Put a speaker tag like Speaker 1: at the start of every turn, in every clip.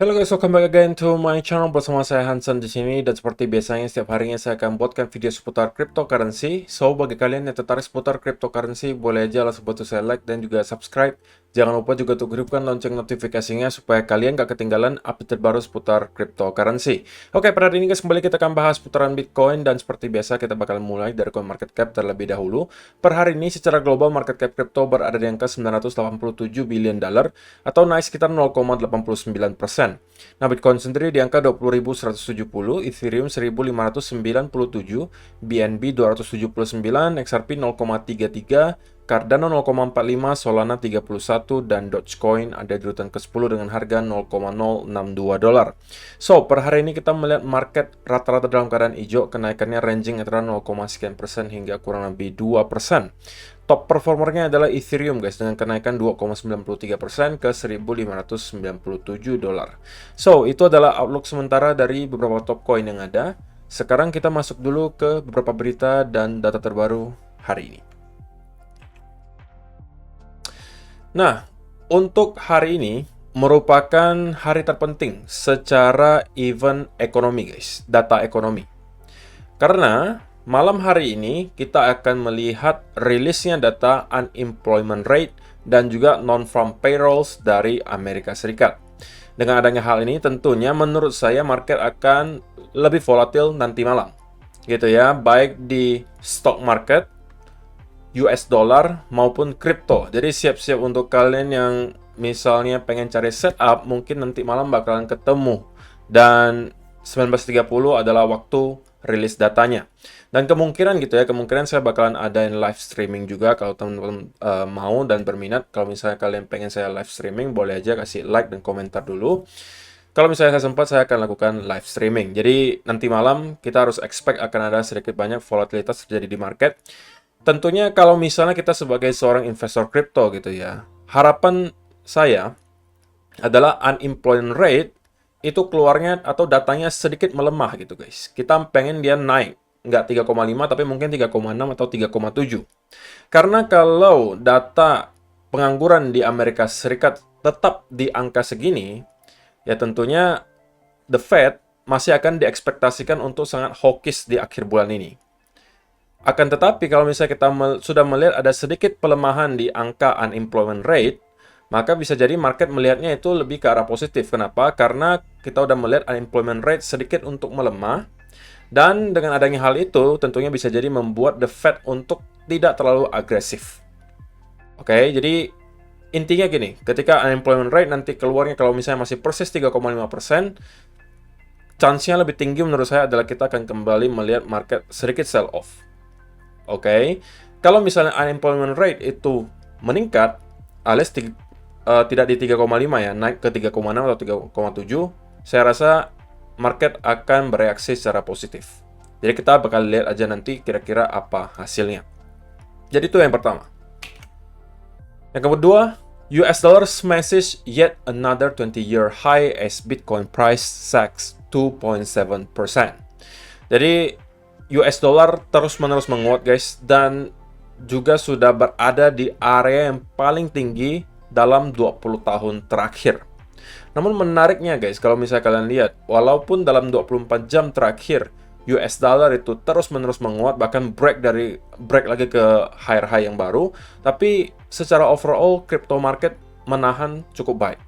Speaker 1: Halo guys, welcome back again to my channel bersama saya Hansen di sini, dan seperti biasanya setiap harinya saya akan buatkan video seputar cryptocurrency. So bagi kalian yang tertarik seputar cryptocurrency, boleh aja langsung bantu saya like dan juga subscribe. Jangan lupa juga untuk hidupkan lonceng notifikasinya supaya kalian gak ketinggalan update terbaru seputar cryptocurrency. Oke, pada hari ini guys, kembali kita akan bahas putaran Bitcoin, dan seperti biasa kita bakal mulai dari coin market cap terlebih dahulu. Per hari ini secara global market cap crypto berada di angka 987 billion dollar atau naik sekitar 0,89%. Nah, Bitcoin sendiri di angka 20.170, Ethereum 1.597, BNB 279, XRP 0,33, Cardano 0,45, Solana 31, dan Dogecoin ada di urutan ke-10 dengan harga 0,062 dolar. So, per hari ini kita melihat market rata-rata dalam keadaan hijau, kenaikannya ranging antara 0, sekian persen hingga kurang lebih 2%. Top performernya adalah Ethereum guys, dengan kenaikan 2,93% ke 1.597 dolar. So, itu adalah outlook sementara dari beberapa top coin yang ada. Sekarang kita masuk dulu ke beberapa berita dan data terbaru hari ini. Nah, untuk hari ini merupakan hari terpenting secara event ekonomi guys, data ekonomi. Karena malam hari ini kita akan melihat rilisnya data unemployment rate dan juga non-farm payrolls dari Amerika Serikat. Dengan adanya hal ini tentunya menurut saya market akan lebih volatil nanti malam. Gitu ya, baik di stock market, US dollar maupun kripto. Jadi siap-siap untuk kalian yang misalnya pengen cari setup, mungkin nanti malam bakalan ketemu. Dan 19.30 adalah waktu rilis datanya. Dan kemungkinan gitu ya, kemungkinan saya bakalan adain live streaming juga kalau teman-teman mau dan berminat. Kalau misalnya kalian pengen saya live streaming, boleh aja kasih like dan komentar dulu. Kalau misalnya saya sempat, saya akan lakukan live streaming. Jadi nanti malam kita harus expect akan ada sedikit banyak volatilitas terjadi di market. Tentunya kalau misalnya kita sebagai seorang investor kripto gitu ya, harapan saya adalah unemployment rate itu keluarnya atau datanya sedikit melemah gitu guys. Kita pengen dia naik, nggak 3,5 tapi mungkin 3,6 atau 3,7. Karena kalau data pengangguran di Amerika Serikat tetap di angka segini, ya tentunya the Fed masih akan diekspektasikan untuk sangat hawkish di akhir bulan ini. Akan tetapi kalau misalnya kita sudah melihat ada sedikit pelemahan di angka unemployment rate, maka bisa jadi market melihatnya itu lebih ke arah positif. Kenapa? Karena kita udah melihat unemployment rate sedikit untuk melemah, dan dengan adanya hal itu tentunya bisa jadi membuat the Fed untuk tidak terlalu agresif. Oke, jadi intinya gini, ketika unemployment rate nanti keluarnya kalau misalnya masih persis 3,5%, chance-nya lebih tinggi menurut saya adalah kita akan kembali melihat market sedikit sell off. Oke, kalau misalnya unemployment rate itu meningkat, alias tidak di 3,5 ya, naik ke 3,6 atau 3,7, saya rasa market akan bereaksi secara positif. Jadi kita bakal lihat aja nanti kira-kira apa hasilnya. Jadi itu yang pertama. Yang kedua, US dollar smashes yet another 20-year high as Bitcoin price sags 2.7%. Jadi US dollar terus-menerus menguat guys, dan juga sudah berada di area yang paling tinggi dalam 20 tahun terakhir. Namun menariknya guys, kalau misalnya kalian lihat, walaupun dalam 24 jam terakhir US dollar itu terus-menerus menguat, bahkan break lagi ke high yang baru, tapi secara overall crypto market menahan cukup baik.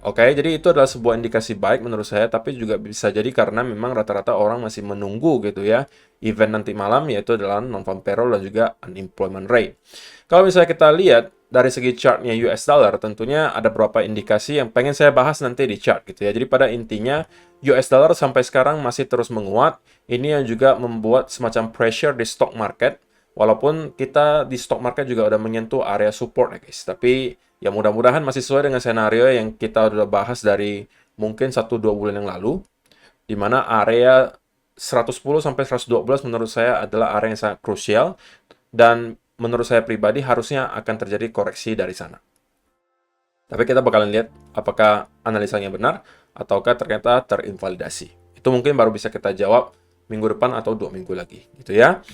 Speaker 1: Oke, jadi itu adalah sebuah indikasi baik menurut saya, tapi juga bisa jadi karena memang rata-rata orang masih menunggu gitu ya event nanti malam, yaitu adalah non-farm payroll dan juga unemployment rate. Kalau misalnya kita lihat dari segi chartnya US dollar, tentunya ada beberapa indikasi yang pengen saya bahas nanti di chart gitu ya. Jadi pada intinya US dollar sampai sekarang masih terus menguat. Ini yang juga membuat semacam pressure di stock market. Walaupun kita di stock market juga udah menyentuh area support ya guys. Tapi ya mudah-mudahan masih sesuai dengan skenario yang kita udah bahas dari mungkin 1-2 bulan yang lalu. Di mana area 110 sampai 112 menurut saya adalah area yang sangat krusial. Dan menurut saya pribadi harusnya akan terjadi koreksi dari sana. Tapi kita bakalan lihat apakah analisanya benar ataukah ternyata terinvalidasi. Itu mungkin baru bisa kita jawab minggu depan atau 2 minggu lagi gitu ya.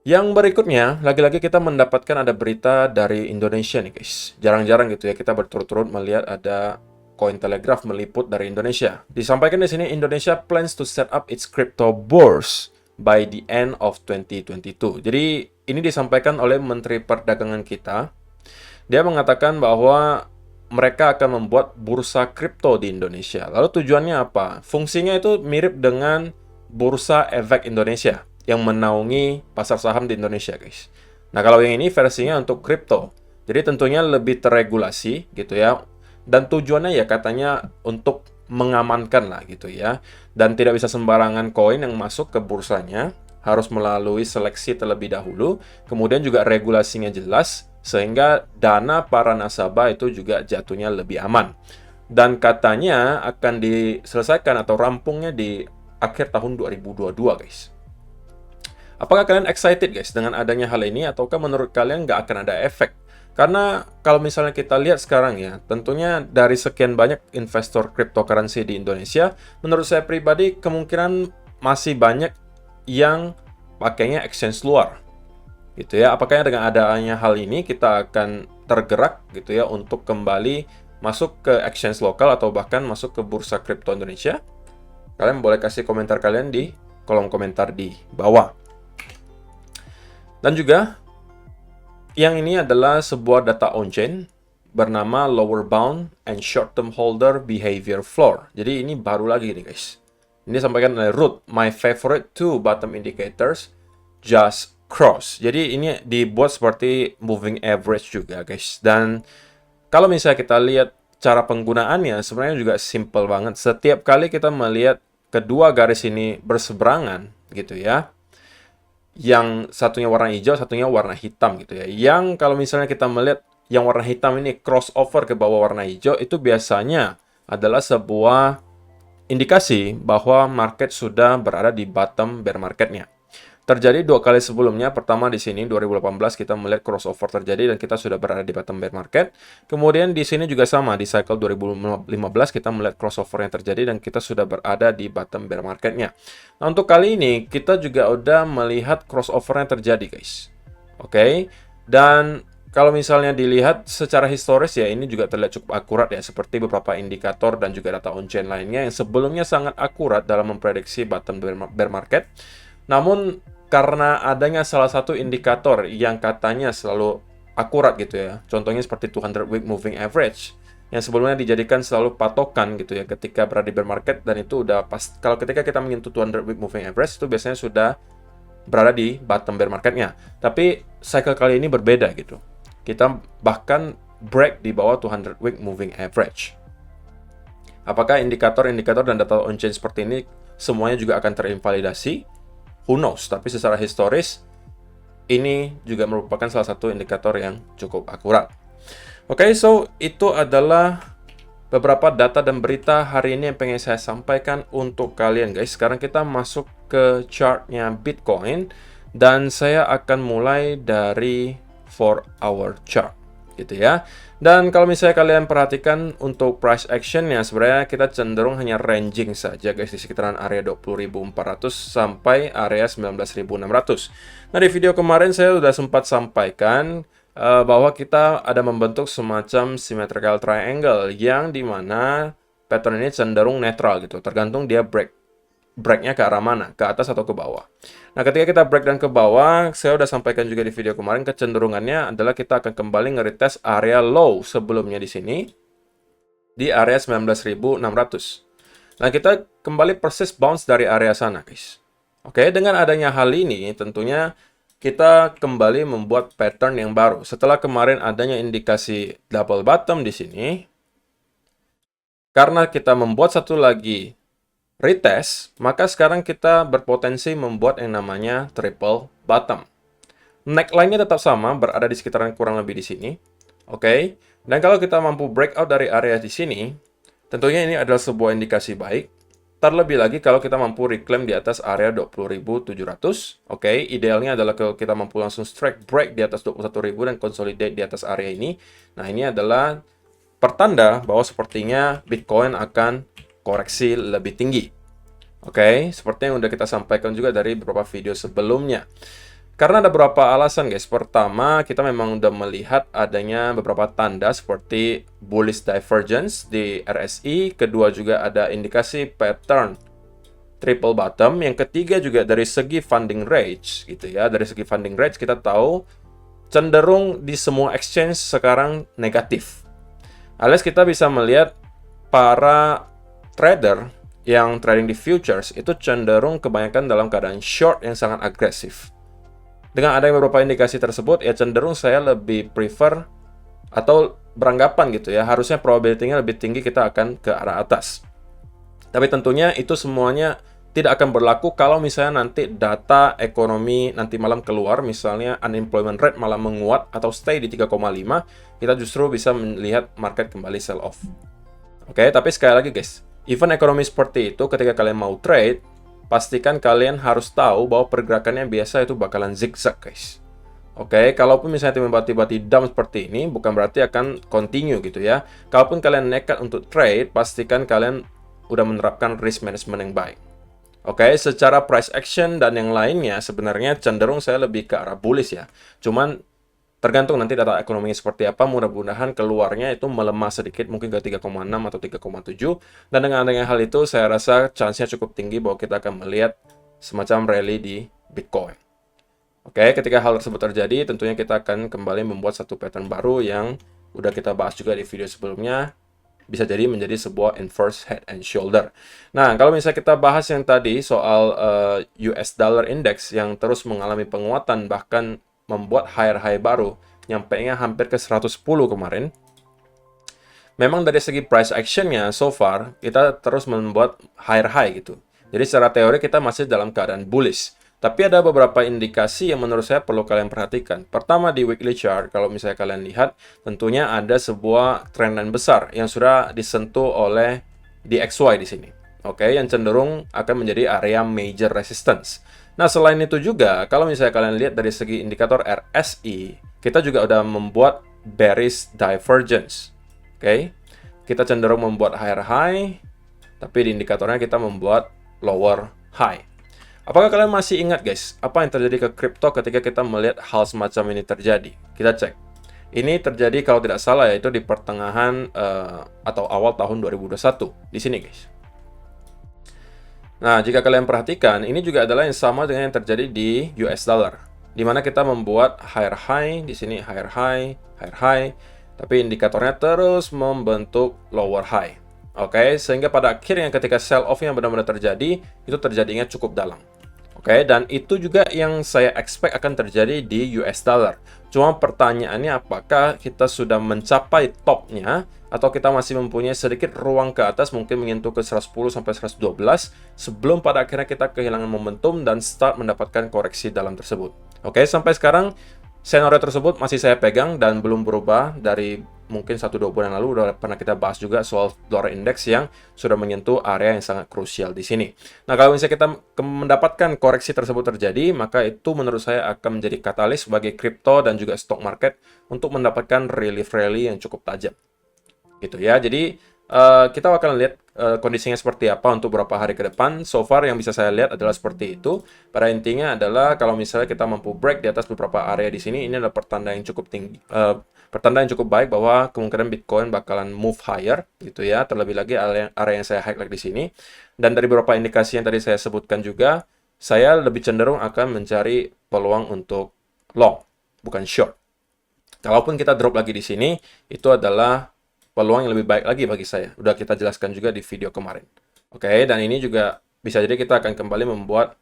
Speaker 1: Yang berikutnya, lagi-lagi kita mendapatkan ada berita dari Indonesia nih guys. Jarang-jarang gitu ya kita berturut-turut melihat ada Cointelegraph meliput dari Indonesia. Disampaikan di sini, Indonesia plans to set up its crypto bourse by the end of 2022. Jadi, ini disampaikan oleh Menteri Perdagangan kita. Dia mengatakan bahwa mereka akan membuat bursa kripto di Indonesia. Lalu tujuannya apa? Fungsinya itu mirip dengan Bursa Efek Indonesia yang menaungi pasar saham di Indonesia, guys. Nah, kalau yang ini versinya untuk kripto. Jadi tentunya lebih terregulasi gitu ya. Dan tujuannya ya katanya untuk mengamankan lah gitu ya. Dan tidak bisa sembarangan koin yang masuk ke bursanya, harus melalui seleksi terlebih dahulu. Kemudian juga regulasinya jelas, sehingga dana para nasabah itu juga jatuhnya lebih aman. Dan katanya akan diselesaikan atau rampungnya di akhir tahun 2022, guys. Apakah kalian excited, guys, dengan adanya hal ini, ataukah menurut kalian nggak akan ada efek? Karena kalau misalnya kita lihat sekarang ya, tentunya dari sekian banyak investor cryptocurrency di Indonesia, menurut saya pribadi kemungkinan masih banyak yang pakainya exchange luar. Gitu ya. Apakah dengan adanya hal ini kita akan tergerak gitu ya untuk kembali masuk ke exchange lokal atau bahkan masuk ke bursa kripto Indonesia? Kalian boleh kasih komentar kalian di kolom komentar di bawah. Dan juga, yang ini adalah sebuah data on-chain bernama Lower Bound and Short-Term Holder Behavior Floor. Jadi ini baru lagi nih, guys. Ini disampaikan oleh Root, my favorite two bottom indicators just cross. Jadi ini dibuat seperti moving average juga, guys. Dan kalau misalnya kita lihat cara penggunaannya sebenarnya juga simple banget. Setiap kali kita melihat kedua garis ini berseberangan gitu ya. Yang satunya warna hijau, satunya warna hitam gitu ya. Yang kalau misalnya kita melihat yang warna hitam ini crossover ke bawah warna hijau, itu biasanya adalah sebuah indikasi bahwa market sudah berada di bottom bear marketnya. Terjadi dua kali sebelumnya. Pertama di sini 2018 kita melihat crossover terjadi dan kita sudah berada di bottom bear market. Kemudian di sini juga sama, di cycle 2015 kita melihat crossover yang terjadi dan kita sudah berada di bottom bear marketnya. Nah, untuk kali ini kita juga udah melihat crossover yang terjadi, guys. Oke. Dan kalau misalnya dilihat secara historis ya, ini juga terlihat cukup akurat ya, seperti beberapa indikator dan juga data on-chain lainnya yang sebelumnya sangat akurat dalam memprediksi bottom bear market. Namun karena adanya salah satu indikator yang katanya selalu akurat gitu ya, contohnya seperti 200 week moving average yang sebelumnya dijadikan selalu patokan gitu ya ketika berada di bear market, dan itu udah pas kalau ketika kita menyentuh 200 week moving average itu biasanya sudah berada di bottom bear marketnya. Tapi cycle kali ini berbeda gitu. Kita bahkan break di bawah 200 week moving average. Apakah indikator-indikator dan data on-chain seperti ini semuanya juga akan terinvalidasi? Who knows? Tapi secara historis, ini juga merupakan salah satu indikator yang cukup akurat. Oke, so itu adalah beberapa data dan berita hari ini yang pengen saya sampaikan untuk kalian, guys. Sekarang kita masuk ke chartnya Bitcoin, dan saya akan mulai dari 4-hour chart, gitu ya. Dan kalau misalnya kalian perhatikan untuk price actionnya, sebenarnya kita cenderung hanya ranging saja, guys, di sekitaran area 20.400 sampai area 19.600. Nah, di video kemarin saya sudah sempat sampaikan bahwa kita ada membentuk semacam symmetrical triangle yang dimana pattern ini cenderung netral gitu, tergantung dia breaknya ke arah mana, ke atas atau ke bawah. Nah, ketika kita breakdown ke bawah, saya udah sampaikan juga di video kemarin, kecenderungannya adalah kita akan kembali nge-retest area low sebelumnya di sini, di area 19.600. Nah, kita kembali persis bounce dari area sana, guys. Oke, dengan adanya hal ini, tentunya kita kembali membuat pattern yang baru. Setelah kemarin adanya indikasi double bottom di sini, karena kita membuat satu lagi retest, maka sekarang kita berpotensi membuat yang namanya triple bottom. Neckline-nya tetap sama, berada di sekitaran kurang lebih di sini. Oke. Dan kalau kita mampu breakout dari area di sini, tentunya ini adalah sebuah indikasi baik. Terlebih lagi kalau kita mampu reclaim di atas area 20.700. Oke, idealnya adalah kalau kita mampu langsung strike break di atas 21.000 dan consolidate di atas area ini. Nah, ini adalah pertanda bahwa sepertinya Bitcoin akan koreksi lebih tinggi. Oke, seperti yang udah kita sampaikan juga dari beberapa video sebelumnya. Karena ada beberapa alasan guys. Pertama, kita memang udah melihat adanya beberapa tanda seperti bullish divergence di RSI. Kedua juga ada indikasi pattern triple bottom. Yang ketiga juga dari segi funding range gitu ya. Dari segi funding range kita tahu cenderung di semua exchange sekarang negatif. Alias kita bisa melihat para trader yang trading di futures itu cenderung kebanyakan dalam keadaan short yang sangat agresif. Dengan adanya beberapa indikasi tersebut, ya cenderung saya lebih prefer atau beranggapan gitu ya, harusnya probability-nya lebih tinggi kita akan ke arah atas. Tapi tentunya itu semuanya tidak akan berlaku kalau misalnya nanti data ekonomi nanti malam keluar, misalnya unemployment rate malah menguat atau stay di 3,5, kita justru bisa melihat market kembali sell off. Oke, tapi sekali lagi guys, event ekonomi seperti itu ketika kalian mau trade, pastikan kalian harus tahu bahwa pergerakannya biasa itu bakalan zigzag guys. Oke, kalaupun misalnya tiba-tiba down seperti ini, bukan berarti akan continue gitu ya. Kalaupun kalian nekat untuk trade, pastikan kalian udah menerapkan risk management yang baik. Oke, secara price action dan yang lainnya sebenarnya cenderung saya lebih ke arah bullish ya. Cuman tergantung nanti data ekonominya seperti apa, mudah-mudahan keluarnya itu melemah sedikit, mungkin ke 3,6 atau 3,7. Dan dengan adanya hal itu, saya rasa chance-nya cukup tinggi bahwa kita akan melihat semacam rally di Bitcoin. Oke, ketika hal tersebut terjadi, tentunya kita akan kembali membuat satu pattern baru yang udah kita bahas juga di video sebelumnya. Bisa jadi menjadi sebuah inverse head and shoulder. Nah, kalau misalnya kita bahas yang tadi soal US dollar index yang terus mengalami penguatan, bahkan membuat higher high baru, nyampainya hampir ke 110 kemarin. Memang dari segi price action-nya, so far, kita terus membuat higher high gitu. Jadi secara teori kita masih dalam keadaan bullish. Tapi ada beberapa indikasi yang menurut saya perlu kalian perhatikan. Pertama di weekly chart, kalau misalnya kalian lihat, tentunya ada sebuah trend line besar yang sudah disentuh oleh DXY di sini. Oke, yang cenderung akan menjadi area major resistance. Nah, selain itu juga, kalau misalnya kalian lihat dari segi indikator RSI, kita juga udah membuat bearish divergence. Oke, kita cenderung membuat higher high, tapi di indikatornya kita membuat lower high. Apakah kalian masih ingat guys, apa yang terjadi ke kripto ketika kita melihat hal semacam ini terjadi? Kita cek. Ini terjadi kalau tidak salah yaitu di pertengahan atau awal tahun 2021. Di sini guys. Nah, jika kalian perhatikan, ini juga adalah yang sama dengan yang terjadi di US dollar. Di mana kita membuat higher high, di sini higher high, tapi indikatornya terus membentuk lower high. Oke, sehingga pada akhirnya ketika sell off yang benar-benar terjadi, itu terjadinya cukup dalam. Oke, dan itu juga yang saya expect akan terjadi di US dollar. Cuma pertanyaannya apakah kita sudah mencapai topnya atau kita masih mempunyai sedikit ruang ke atas, mungkin menyentuh ke 110 sampai 112 sebelum pada akhirnya kita kehilangan momentum dan start mendapatkan koreksi dalam tersebut. Oke, sampai sekarang scenario tersebut masih saya pegang dan belum berubah dari mungkin 1-2 bulan lalu. Udah pernah kita bahas juga soal dollar index yang sudah menyentuh area yang sangat krusial di sini. Nah, kalau misalnya kita mendapatkan koreksi tersebut terjadi, maka itu menurut saya akan menjadi katalis bagi kripto dan juga stock market untuk mendapatkan relief rally yang cukup tajam. Gitu ya. Jadi kita akan lihat kondisinya seperti apa untuk beberapa hari ke depan. So far yang bisa saya lihat adalah seperti itu. Pada intinya adalah kalau misalnya kita mampu break di atas beberapa area di sini, ini adalah pertanda yang cukup tinggi, pertanda yang cukup baik bahwa kemungkinan Bitcoin bakalan move higher gitu ya. Terlebih lagi area yang saya highlight di sini. Dan dari beberapa indikasi yang tadi saya sebutkan juga, saya lebih cenderung akan mencari peluang untuk long, bukan short. Kalaupun kita drop lagi di sini, itu adalah peluang yang lebih baik lagi bagi saya. Udah kita jelaskan juga di video kemarin. Oke, dan ini juga bisa jadi kita akan kembali membuat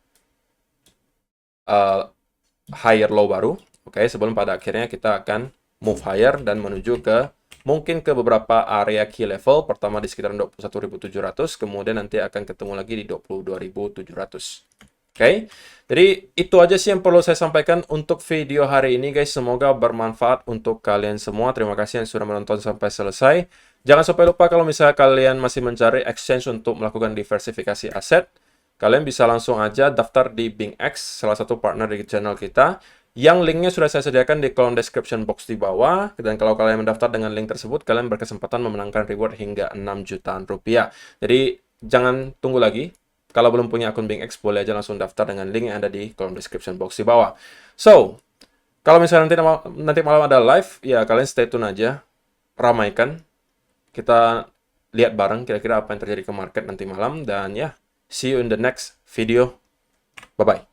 Speaker 1: higher low baru. Oke, sebelum pada akhirnya kita akan move higher dan menuju ke mungkin ke beberapa area key level. Pertama di sekitar 21.700, kemudian nanti akan ketemu lagi di 22.700. Oke, jadi itu aja sih yang perlu saya sampaikan untuk video hari ini guys. Semoga bermanfaat untuk kalian semua. Terima kasih yang sudah menonton sampai selesai. Jangan sampai lupa kalau misalnya kalian masih mencari exchange untuk melakukan diversifikasi aset, kalian bisa langsung aja daftar di BingX, salah satu partner di channel kita. Yang linknya sudah saya sediakan di kolom description box di bawah. Dan kalau kalian mendaftar dengan link tersebut, kalian berkesempatan memenangkan reward hingga 6 jutaan rupiah. Jadi jangan tunggu lagi. Kalau belum punya akun Bank X, boleh aja langsung daftar dengan link yang ada di kolom description box di bawah. So, kalau misalnya nanti malam ada live, ya kalian stay tune aja, ramaikan. Kita lihat bareng kira-kira apa yang terjadi ke market nanti malam, dan ya, see you in the next video. Bye-bye.